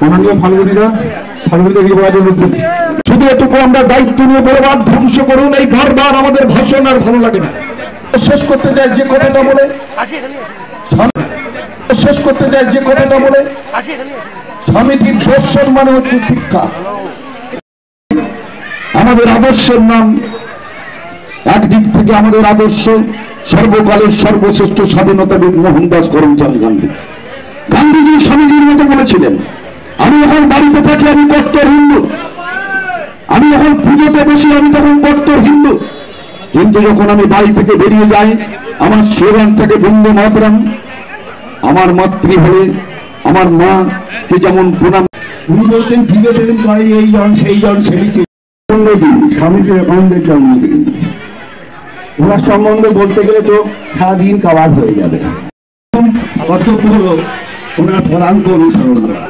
মাননীয় ফাল্গুনীরা শুধু এটুকু আমরা দায়িত্ব নিয়ে বলবার ধ্বংস করুন এই বারবার আমাদের ভাষণ আর ভালো লাগে না। শেষ করতে যায় যে কথাটা বলে স্বামীজির দর্শন মানে হচ্ছে শিক্ষা। আমাদের আদর্শের নাম একদিক থেকে আমাদের আদর্শ সর্বকালের সর্বশ্রেষ্ঠ স্বাধীনতাবিদ মোহনদাস করমচাঁদ গান্ধী। গান্ধীজি স্বামীজির মতো বলেছিলেন, আমি যখন বাড়িতে থাকি আমি কট্টর হিন্দু, আমি যখন পুজোতে বসি আমি তখন কট্টর হিন্দু, কিন্তু যখন আমি বাড়ি থেকে বেরিয়ে যাই আমার স্লোগান থাকে বন্দে মাতরম। আমার মাতৃ হলে আমার মাকে যেমন প্রণাম। উনি বলছেন বিবেচন করে এই জন সেই জন সেদিকে জন্মদিন, স্বামীজির আনন্দের জন্মদিন। ওনার সম্বন্ধে বলতে গেলে তো সারাদিন কভার হয়ে যাবে। কর্তব্য হল ওনার পদাঙ্ক অনুসরণ করা।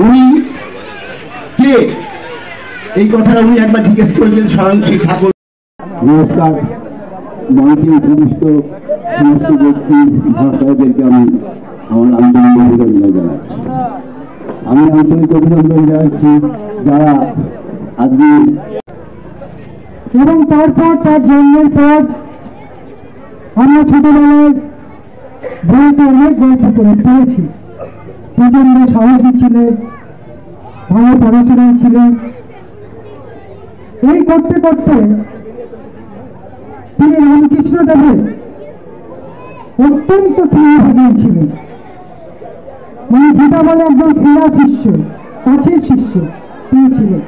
উনি কে এই কথাটা উনি একবার জিজ্ঞেস করলেন স্বয়ং শ্রী ঠাকুর। নমস্কার, মঞ্চে উপবিষ্ট সমস্ত ব্যক্তি ভাষাদেরকে আমি আমার আন্তরিক অভিনন্দন জানাচ্ছি। আমি আন্তরিক অভিনন্দন জানাচ্ছি যারা আজকে এবং তারপর তার জন্মের পর আমরা ছোটবেলায় বইতে অনেক গল্প করে পেয়েছি। প্রচন্ড সাহসী ছিলেন, ভালো পড়াশোনা ছিলেন। এই করতে করতে তিনি রামকৃষ্ণ দেবের অত্যন্ত প্রিয় হয়ে ছিলেন। মানে যেটা বলে একজন সেরা শিষ্য, কাছের শিষ্য তিনি ছিলেন।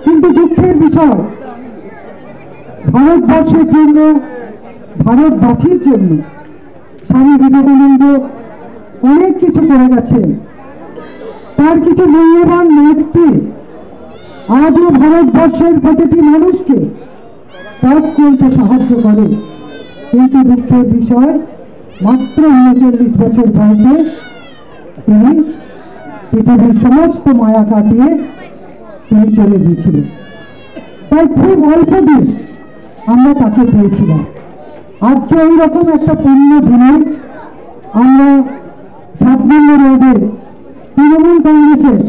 কিন্তু দুঃখের বিষয়, ভারতবর্ষের জন্য, ভারতবাসীর জন্য স্বামী বিবেকানন্দ অনেক কিছু করে গেছেন। তার কিছু মূল্যবান নোটটি আজও ভারতবর্ষের প্রতিটি মানুষকে পথ চলতে সাহায্য করে। কিন্তু দুঃখের বিষয়, মাত্র 39 বছর বয়সে তিনি পৃথিবীর সমস্ত মায়া কাটিয়ে তিনি চলে গিয়েছিলেন। তাই খুব অল্প দিন আমরা তাকে পেয়েছিলাম। আজকে এইরকম একটা পূর্ণ দিনে আমরা 7 নম্বর রোডে তৃণমূল কংগ্রেসের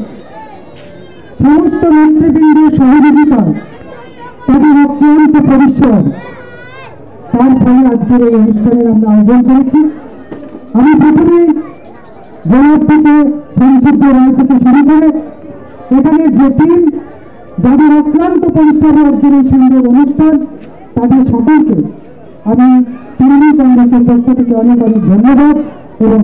সমস্ত নেতৃবৃন্দের সহযোগিতা, তাদের অক্লান্ত পরিশ্রম, তার ফলে আজকের এই অনুষ্ঠানের আমরা আয়োজন করেছি। আমি প্রথমে জনাব থেকে সংসদ রায় থেকে শুরু করে এখানে যে টিম যাদের অক্লান্ত পরিশ্রমে আজকের এই সুন্দর অনুষ্ঠান, তাদের সকলকে আমি তৃণমূল কংগ্রেসের পক্ষ থেকে অনেক অনেক ধন্যবাদ এবং